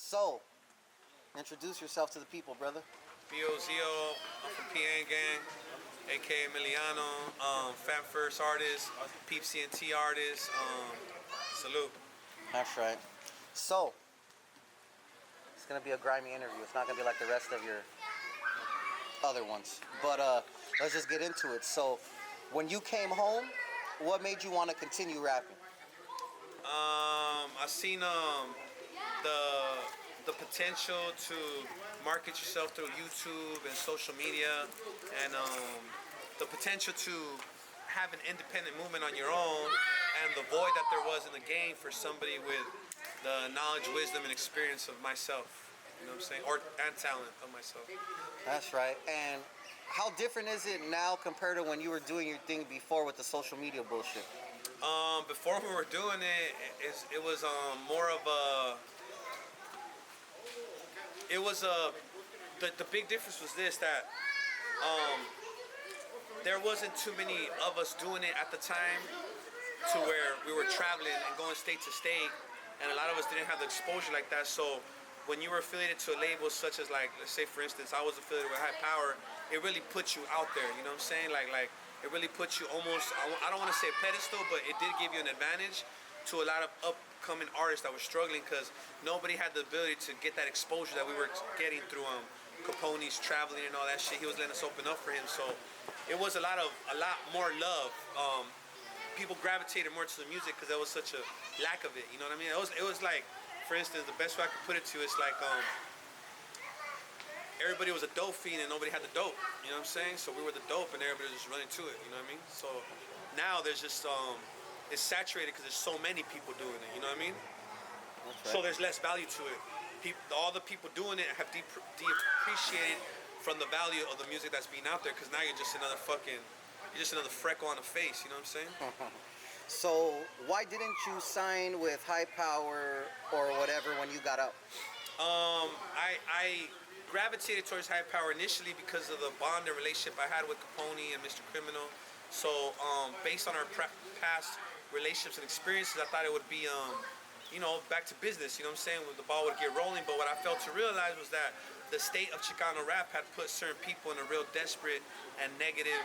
So, introduce yourself to the people, brother. Bozo, I'm from PN Gang, aka Emiliano, Fat First artist, Peep CNT artist, salute. That's right. So, it's gonna be a grimy interview. It's not gonna be like the rest of your other ones. But let's just get into it. So, when you came home, what made you want to continue rapping? I seen the potential to market yourself through YouTube and social media, and the potential to have an independent movement on your own, and the void that there was in the game for somebody with the knowledge, wisdom, and experience of myself. You know what I'm saying? And talent of myself. That's right. And how different is it now compared to when you were doing your thing before with the social media bullshit? Before we were doing it, it was more of a. It was the big difference was this, that there wasn't too many of us doing it at the time, to where we were traveling and going state to state, and a lot of us didn't have the exposure like that. So when you were affiliated to a label such as, like, let's say for instance I was affiliated with HiPower, it really put you out there, you know what I'm saying? Like it really put you almost, I don't want to say a pedestal, but it did give you an advantage to a lot of upcoming artists that were struggling, because nobody had the ability to get that exposure that we were getting through Capone's traveling and all that shit. He was letting us open up for him, so it was a lot more love. People gravitated more to the music because there was such a lack of it, you know what I mean? It was like, for instance, the best way I could put it to is like everybody was a dope fiend and nobody had the dope, you know what I'm saying? So we were the dope and everybody was just running to it, you know what I mean? So now there's just it's saturated because there's so many people doing it, you know what I mean? Right. So there's less value to it. All the people doing it have depreciated from the value of the music that's being out there, because now you're just another freckle on the face, you know what I'm saying? So why didn't you sign with HiPower or whatever when you got out? I gravitated towards HiPower initially because of the bond and relationship I had with Capone and Mr. Criminal. So based on our past relationships and experiences, I thought it would be back to business, you know what I'm saying? The ball would get rolling. But what I failed to realize was that the state of ChicanoRap had put certain people in a real desperate and negative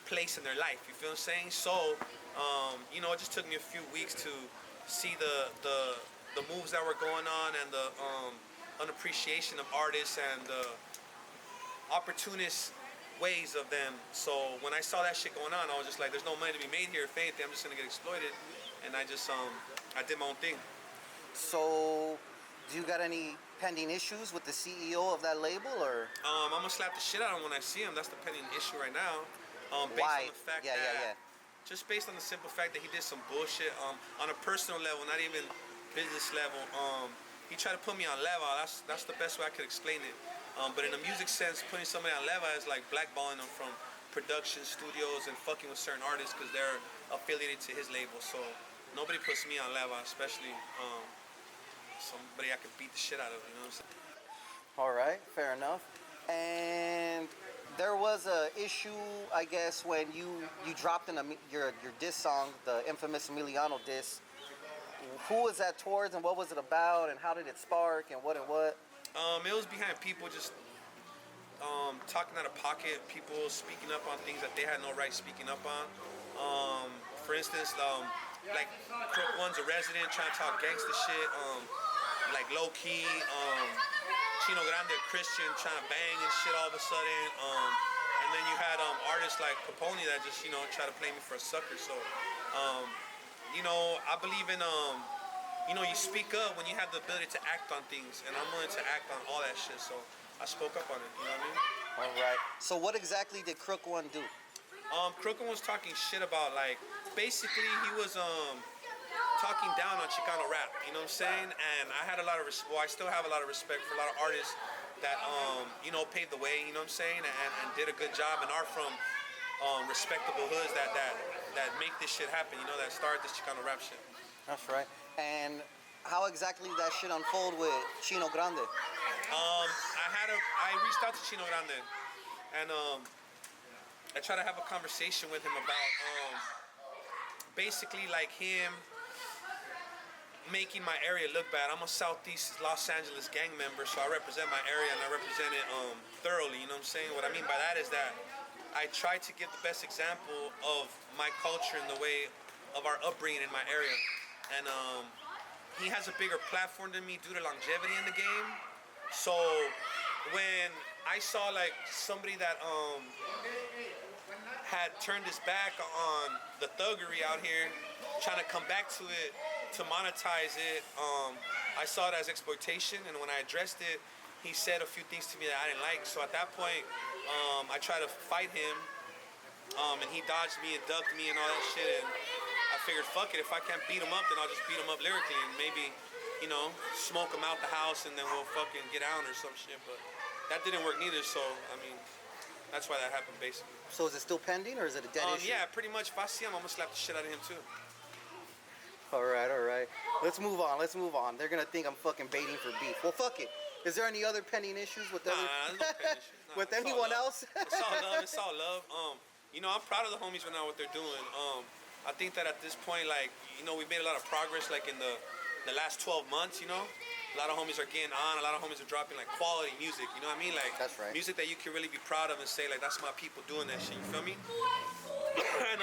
place in their life, you feel what I'm saying? So it just took me a few weeks to see the moves that were going on, and the unappreciation of artists and the opportunist ways of them. So when I saw that shit going on, I was just like, there's no money to be made here. If anything, I'm just gonna get exploited. And I just I did my own thing. So do you got any pending issues with the CEO of that label, or? I'm gonna slap the shit out of him when I see him. That's the pending issue right now. Based Why? on the fact just based on the simple fact that he did some bullshit on a personal level, not even business level. He tried to put me on leva. That's the best way I could explain it. But in a music sense, putting somebody on leva is like blackballing them from production studios and fucking with certain artists because they're affiliated to his label. So nobody puts me on leva, especially somebody I could beat the shit out of, you know what I'm saying? All right, fair enough. And there was a issue, I guess, when you dropped in your diss song, the infamous Emiliano diss. Who was that towards, and what was it about, and how did it spark, and what and what? It was behind people just talking out of pocket, people speaking up on things that they had no right speaking up on. For instance, like Kruk1's a resident trying to talk gangster shit, like low key. ChinoGrande, a Christian, trying to bang and shit all of a sudden. And then you had artists like Capone that just try to play me for a sucker. So I believe in you speak up when you have the ability to act on things, and I'm willing to act on all that shit. So I spoke up on it, you know what I mean? All right. So what exactly did Kruk1 do? Kruk1 was talking shit about, like, basically he was talking down on ChicanoRap, you know what I'm saying? And I had a lot of I still have a lot of respect for a lot of artists that paved the way, you know what I'm saying, and did a good job and are from respectable hoods that make this shit happen, that started this ChicanoRap shit. That's right. And how exactly did that shit unfold with ChinoGrande? I reached out to ChinoGrande, and I tried to have a conversation with him about basically like him making my area look bad. I'm a Southeast Los Angeles gang member, so I represent my area and I represent it thoroughly. You know what I'm saying? What I mean by that is that I try to give the best example of my culture and the way of our upbringing in my area. And he has a bigger platform than me due to longevity in the game. So when I saw like somebody that had turned his back on the thuggery out here, trying to come back to it, to monetize it, I saw it as exploitation. And when I addressed it, he said a few things to me that I didn't like. So at that point, I tried to fight him, and he dodged me and ducked me and all that shit. And I figured, fuck it, if I can't beat him up, then I'll just beat him up lyrically and maybe, you know, smoke him out the house and then we'll fucking get out or some shit. But that didn't work neither. So I mean, that's why that happened basically. So is it still pending or is it a dead issue? Yeah, pretty much. If I see him, I'm gonna slap the shit out of him too. All right. Let's move on. They're gonna think I'm fucking baiting for beef. Well, fuck it. Is there any other pending issues with there's no pending issues. Nah, with anyone else? It's all love. You know, I'm proud of the homies right now what they're doing. I think that at this point, like, you know, we've made a lot of progress, like in the last 12 months. You know, a lot of homies are getting on. A lot of homies are dropping like quality music. You know what I mean? Like, that's right. Music that you can really be proud of and say like, that's my people doing that shit. You feel me? And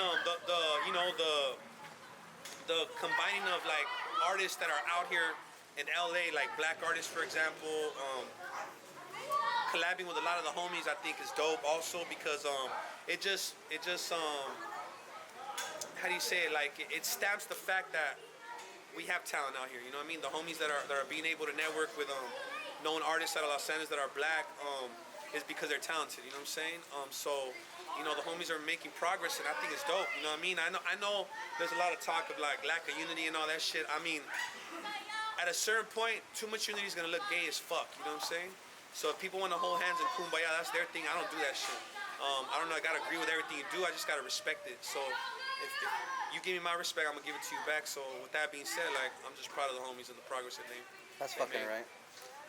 the combining of like artists that are out here in LA, like black artists, for example, collabing with a lot of the homies, I think is dope. Also because it just how do you say it? Like it stamps the fact that we have talent out here. You know what I mean? The homies that are being able to network with known artists out of Los Angeles that are black is because they're talented. You know what I'm saying? So you know, the homies are making progress, and I think it's dope. You know what I mean? I know there's a lot of talk of like lack of unity and all that shit. I mean, at a certain point, too much unity is gonna look gay as fuck. You know what I'm saying? So if people want to hold hands and kumbaya, that's their thing. I don't do that shit. I don't know. I gotta agree with everything you do. I just gotta respect it. So if you give me my respect, I'm gonna give it to you back. So with that being said, like I'm just proud of the homies and the progress that they. That's fucking right.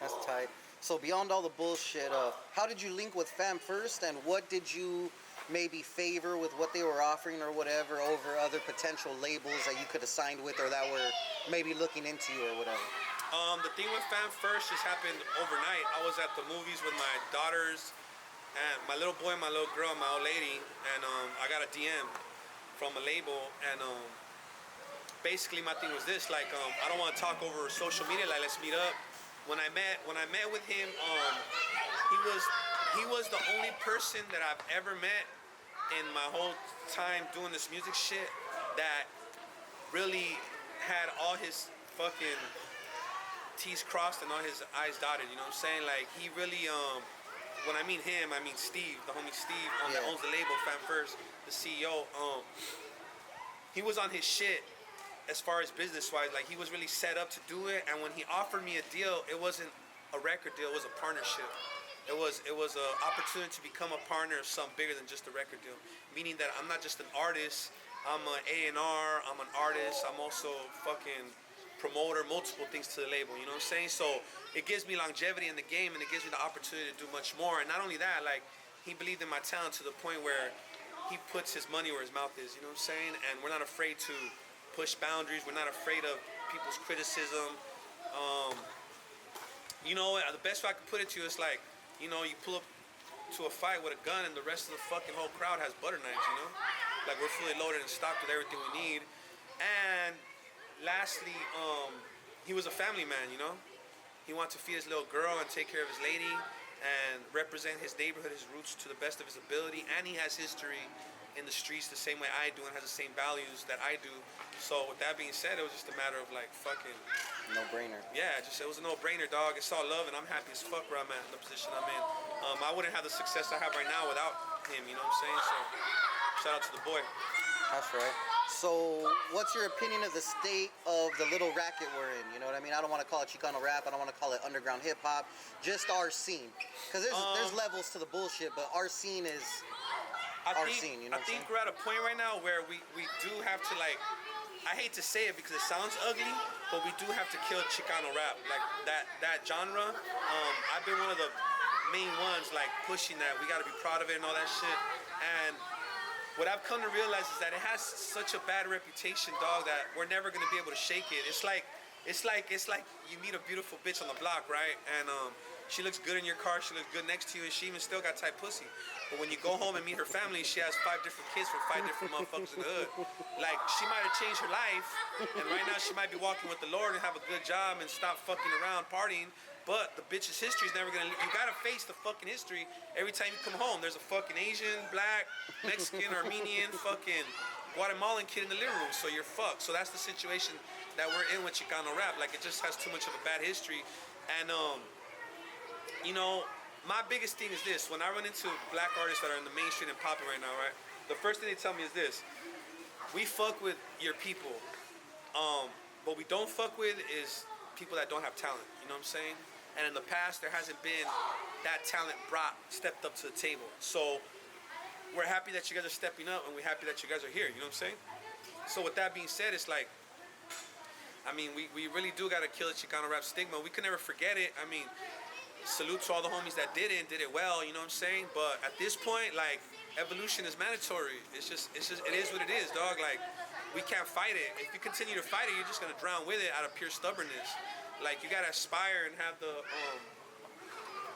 That's tight. So beyond all the bullshit, how did you link with fam first, and what did you maybe favor with what they were offering or whatever over other potential labels that you could have signed with or that were maybe looking into you or whatever? The thing with Fam First just happened overnight. I was at the movies with my daughters and my little boy, my little girl, my old lady, and I got a DM from a label, and basically my thing was this, like I don't want to talk over social media, like let's meet up. When I met with him, he was the only person that I've ever met in my whole time doing this music shit that really had all his fucking T's crossed and all his I's dotted. You know what I'm saying? Like he really, when I mean him, I mean Steve, the homie Steve, that owns the label Fam First, the CEO. He was on his shit as far as business-wise. Like he was really set up to do it. And when he offered me a deal, it wasn't a record deal; it was a partnership. It was an opportunity to become a partner of something bigger than just a record deal. Meaning that I'm not just an artist. I'm an A&R. I'm an artist. I'm also fucking promoter, multiple things to the label. You know what I'm saying? So it gives me longevity in the game, and it gives me the opportunity to do much more. And not only that, like he believed in my talent to the point where he puts his money where his mouth is. You know what I'm saying? And we're not afraid to push boundaries. We're not afraid of people's criticism. You know, the best way I could put it to you is like, you know, you pull up to a fight with a gun and the rest of the fucking whole crowd has butter knives, you know? Like we're fully loaded and stocked with everything we need. And lastly, he was a family man, you know? He wanted to feed his little girl and take care of his lady and represent his neighborhood, his roots to the best of his ability. And he has history in the streets the same way I do and has the same values that I do. So with that being said, it was just a matter of like fucking no-brainer. Yeah, just it was a no-brainer, dog. It's all love, and I'm happy as fuck where I'm at in the position I'm in. I wouldn't have the success I have right now without him. You know what I'm saying? So shout out to the boy. That's right. So what's your opinion of the state of the little racket we're in? You know what I mean? I don't want to call it ChicanoRap. I don't want to call it underground hip-hop. Just our scene. Because there's levels to the bullshit, but our scene is our scene. You know I think we're at a point right now where we do have to like, I hate to say it because it sounds ugly, but we do have to kill ChicanoRap. Like that genre, I've been one of the main ones like pushing that. We got to be proud of it and all that shit. And what I've come to realize is that it has such a bad reputation, dog, that we're never going to be able to shake it. It's like it's like you meet a beautiful bitch on the block, right? And she looks good in your car, she looks good next to you, and she even still got tight pussy. But when you go home and meet her family, she has 5 different kids from 5 different motherfuckers in the hood. Like, she might have changed her life, and right now she might be walking with the Lord and have a good job and stop fucking around partying. But the bitch's history is never gonna. You gotta face the fucking history every time you come home. There's a fucking Asian, black, Mexican, Armenian, fucking Guatemalan kid in the living room. So you're fucked. So that's the situation that we're in with ChicanoRap. Like, it just has too much of a bad history. And you know, my biggest thing is this: when I run into black artists that are in the mainstream and popping right now, right? The first thing they tell me is this: we fuck with your people. What we don't fuck with is people that don't have talent. You know what I'm saying? And in the past, there hasn't been that talent stepped up to the table. So we're happy that you guys are stepping up, and we're happy that you guys are here. You know what I'm saying? So with that being said, it's like, I mean, we really do gotta kill the ChicanoRap stigma. We can never forget it. I mean, salute to all the homies that did it well. You know what I'm saying? But at this point, like, evolution is mandatory. It is what it is, dog. Like, we can't fight it. If you continue to fight it, you're just gonna drown with it out of pure stubbornness. Like, you gotta aspire and have the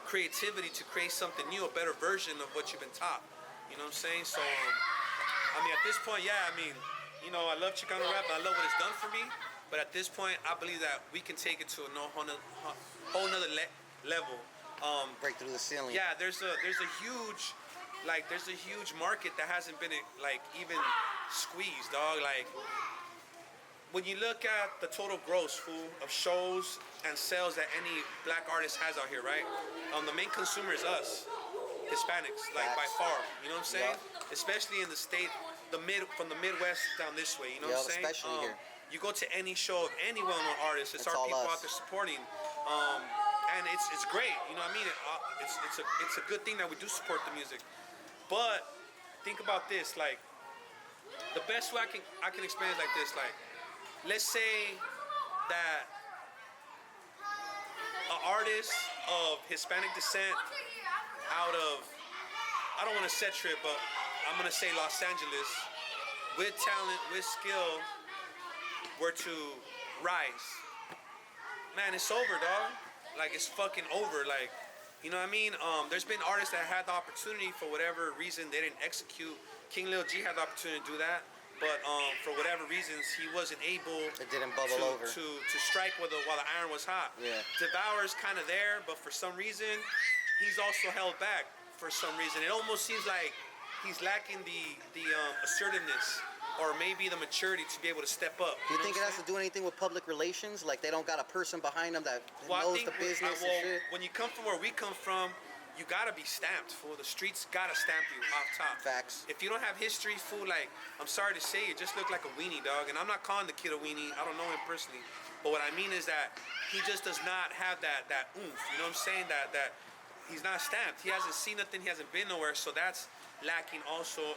creativity to create something new, a better version of what you've been taught. You know what I'm saying? So, I mean, at this point, yeah, I mean, you know, I love ChicanoRap, and I love what it's done for me. But at this point, I believe that we can take it to a whole nother level. Break through the ceiling. Yeah, there's a huge market that hasn't been like even squeezed, dog. Like, when you look at the total gross, fool, of shows and sales that any black artist has out here, right? The main consumer is us, Hispanics, like, by far. You know what I'm saying? Yeah. Especially in the state, from the Midwest down this way. You know what I'm saying? Especially here. You go to any show of any well-known artist, it's our people out there supporting. And it's great, you know what I mean? It's a good thing that we do support the music. But think about this, like, the best way I can explain it like this, like, let's say that an artist of Hispanic descent out of, I don't want to set trip, but I'm gonna say Los Angeles, with talent, with skill, were to rise. Man, it's over, dog. Like, it's fucking over. Like, you know what I mean? There's been artists that had the opportunity, for whatever reason they didn't execute. King Lil G had the opportunity to do that, but for whatever reasons he wasn't able. It didn't bubble over to strike while the iron was hot. Yeah. Devour's kind of there, but for some reason he's also held back. For some reason, it almost seems like he's lacking the assertiveness, or maybe the maturity to be able to step up. Do you think it has to do anything with public relations? Like, they don't got a person behind them that knows the business and shit? When you come from where we come from, you gotta be stamped, fool. The streets gotta stamp you off top. Facts. If you don't have history, fool, like, I'm sorry to say, you just look like a weenie, dog. And I'm not calling the kid a weenie. I don't know him personally. But what I mean is that he just does not have that oomph. You know what I'm saying? That he's not stamped. He hasn't seen nothing. He hasn't been nowhere. So that's lacking also.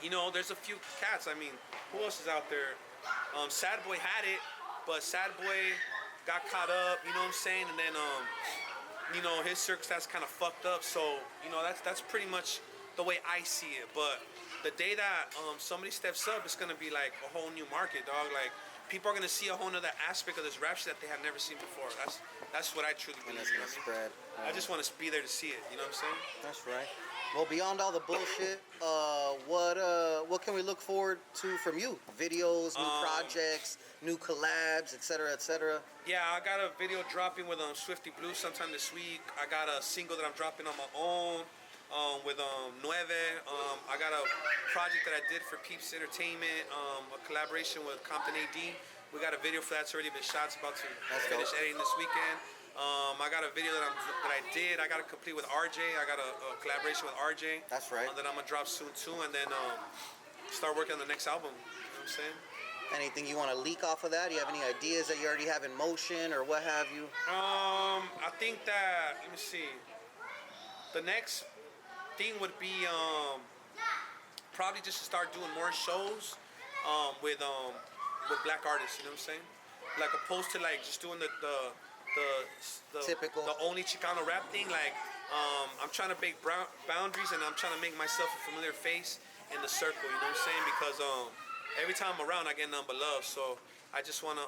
You know, there's a few cats. I mean, who else is out there? Sad Boy had it, but Sad Boy got caught up, you know what I'm saying? And then, you know, his circumstance kind of fucked up. So, you know, that's pretty much the way I see it. But the day that somebody steps up, it's gonna be like a whole new market, dog. Like, people are gonna see a whole nother aspect of this rap shit that they have never seen before. That's what I truly believe. And it's gonna spread. I just want to be there to see it. You know what I'm saying? That's right. Well, beyond all the bullshit, what can we look forward to from you? Videos, new projects, new collabs, etc., etc. Yeah, I got a video dropping with Swifty Blue sometime this week. I got a single that I'm dropping on my own with Nueve. I got a project that I did for Peeps Entertainment, a collaboration with Compton AD. We got a video for that's already been shot. It's about to finish editing this weekend. I got a video that I did. I got to complete with RJ. I got a collaboration with RJ. That's right. That I'm gonna drop soon too, and then start working on the next album. You know what I'm saying? Anything you want to leak off of that? Do you have any ideas that you already have in motion or what have you? I think that, let me see. The next thing would be probably just to start doing more shows with black artists. You know what I'm saying? Like, opposed to like just doing the typical, the only Chicano rap thing. Like, I'm trying to break boundaries, and I'm trying to make myself a familiar face in the circle. You know what I'm saying? Because every time I'm around, I get nothing but love. So I just want to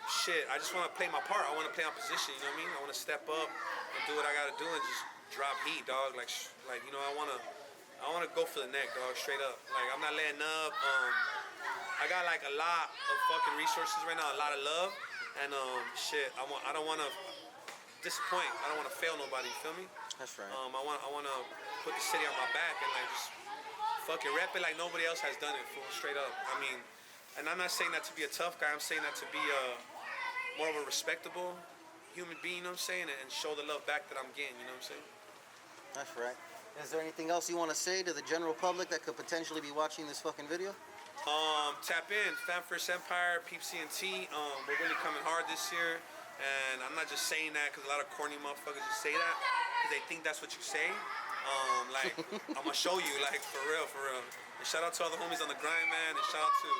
shit, I just want to play my part. I want to play my position. You know what I mean? I want to step up and do what I gotta do and just drop heat, dog. Like you know, I wanna go for the neck, dog. Straight up. Like I'm not letting up. I got like a lot of fucking resources right now, a lot of love, and shit. I don't want to disappoint. I don't want to fail nobody. You feel me? That's right. I want to put the city on my back and like just fucking rep it like nobody else has done it. Fool, straight up. I mean, and I'm not saying that to be a tough guy. I'm saying that to be more of a respectable human being. You know what I'm saying? And show the love back that I'm getting. You know what I'm saying? That's right. Is there anything else you want to say to the general public that could potentially be watching this fucking video? Tap in, Fan First Empire, Peep CNT. We're really coming hard this year, and I'm not just saying that because a lot of corny motherfuckers just say that because they think that's what you say. Like I'm gonna show you, like for real, for real. And shout out to all the homies on the grind, man. And shout out to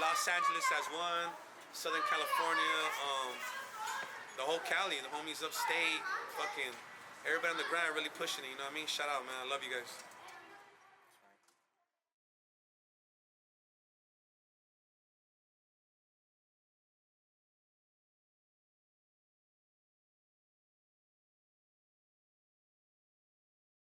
Los Angeles as one, Southern California, the whole Cali, the homies upstate, fucking everybody on the grind really pushing it. You know what I mean? Shout out, man. I love you guys.